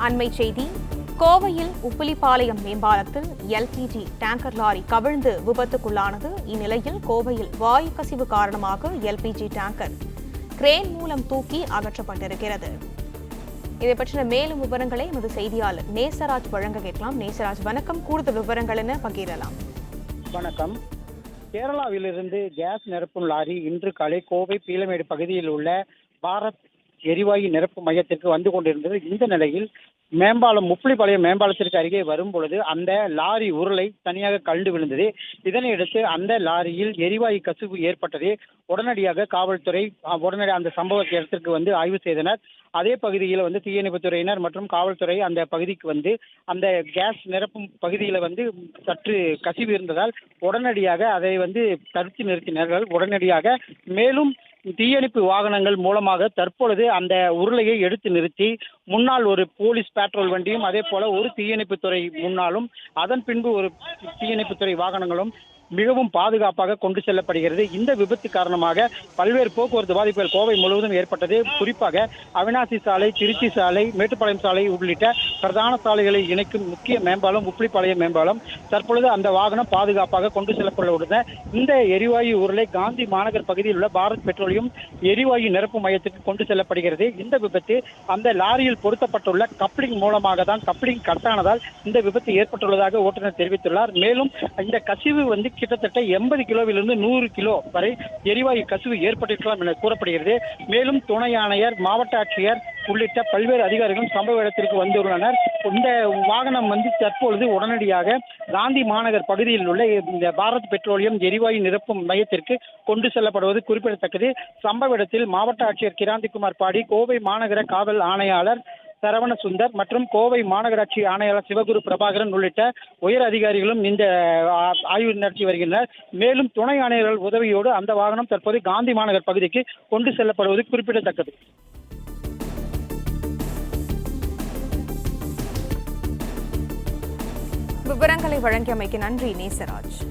அண்மை செய்தி. கோவையில் உப்பிலிப்பாளையம் மேம்பாலத்தில் எல்பிஜி டேங்கர் லாரி கவிழ்ந்து விபத்துக்குள்ளானது. இந்நிலையில் கோவையில் வாயு கசிவு காரணமாக எல்பிஜி டேங்கர் கிரேன் மூலம் தூக்கி அகற்றப்பட்டிருக்கிறது. இதை பற்றின மேலும் விவரங்களை எமது செய்தியாளர் நேசராஜ் வழங்க கேட்கலாம். நேசராஜ், வணக்கம். கூடுதல் விவரங்கள் என பகிரலாம். வணக்கம். கேரளாவிலிருந்து கேஸ் நிரப்பும் லாரி இன்று காலை கோவை பீளமேடு பகுதியில் உள்ள பாரத் எரிவாயு நிரப்பு மையத்திற்கு வந்து கொண்டிருந்தது. இந்த நிலையில் உப்பிலிப்பாளையம் மேம்பாலத்திற்கு அருகே வரும் பொழுது அந்த லாரி உருளை தனியாக கழண்டு விழுந்தது. இதனையடுத்து அந்த லாரியில் எரிவாயு கசிவு ஏற்பட்டது. உடனடியாக காவல்துறை அந்த சம்பவ இடத்திற்கு வந்து ஆய்வு செய்தனர். அதே பகுதியில் தீயணைப்புத் துறையினர் மற்றும் காவல்துறை அந்த பகுதிக்கு வந்து அந்த கேஸ் நிரப்பும் பகுதியில் சற்று கசிவு இருந்ததால் உடனடியாக அதை தடுத்து நிறுத்தினார்கள். உடனடியாக மேலும் தீயணைப்பு வாகனங்கள் மூலமாக தற்பொழுது அந்த உருளையை எடுத்து நிறுத்தி முன்னால் ஒரு போலீஸ் பேட்ரோல் வண்டியும் அதே போல ஒரு தீயணைப்புத்துறை முன்னாலும் அதன் பின்பு ஒரு தீயணைப்புத்துறை வாகனங்களும் மிகவும் பாதுகாப்பாக கொண்டு செல்லப்படுகிறது. இந்த விபத்து காரணமாக பல்வேறு போக்குவரத்து பாதிப்புகள் கோவை முழுவதும் ஏற்பட்டது. குறிப்பாக அவினாசி சாலை, திருச்சி சாலை, மேட்டுப்பாளையம் சாலை உள்ளிட்ட பிரதான சாலைகளை இணைக்கும் முக்கிய மேம்பாலம் உப்பிலிப்பாளையம் மேம்பாலம் தற்பொழுது அந்த வாகனம் பாதுகாப்பாக கொண்டு செல்லப்பட உள்ளது. இந்த எரிவாயு உருளை காந்தி மாநகர் பகுதியில் உள்ள பாரத் பெட்ரோலியம் எரிவாயு நிரப்பு மையத்திற்கு கொண்டு செல்லப்படுகிறது. இந்த விபத்து அந்த லாரியில் பொருத்தப்பட்டுள்ள கப்ளிங் மூலமாக தான் கப்ளிங் கட்டானதால் இந்த விபத்து ஏற்பட்டுள்ளதாக ஓட்டுநர் தெரிவித்துள்ளார். மேலும் இந்த கசிவு கிட்டத்தட்ட 80 கிலோவிலிருந்து 100 கிலோ வரை எரிவாயு கசிவு ஏற்பட்டிருக்கலாம் என கூறப்படுகிறது. மேலும் துணை ஆணையர், மாவட்ட ஆட்சியர் உள்ளிட்ட பல்வேறு அதிகாரிகளும் சம்பவ இடத்திற்கு வந்துள்ளனர். இந்த வாகனம் தற்பொழுது உடனடியாக காந்தி மாநகர் பகுதியில் உள்ள இந்த பாரத் பெட்ரோலியம் எரிவாயு நிரப்பும் மையத்திற்கு கொண்டு செல்லப்படுவது குறிப்பிடத்தக்கது. சம்பவ இடத்தில் மாவட்ட ஆட்சியர் கிராந்திகுமார் பாடி, கோவை மாநகர காவல் ஆணையாளர் சரவண சுந்தர் மற்றும் கோவை மாநகராட்சி ஆணையாளர் சிவகுரு பிரபாகரன் உள்ளிட்ட உயர் அதிகாரிகளும் இந்த ஆய்வு நடத்தி வருகின்றனர். மேலும் துணை ஆணையர்கள் உதவியோடு அந்த வாகனம் தற்போது காந்தி மாநகர் பகுதிக்கு கொண்டு செல்லப்படுவது குறிப்பிடத்தக்கது. விவரங்களை வழங்கியமைக்கு நன்றி நேசராஜ்.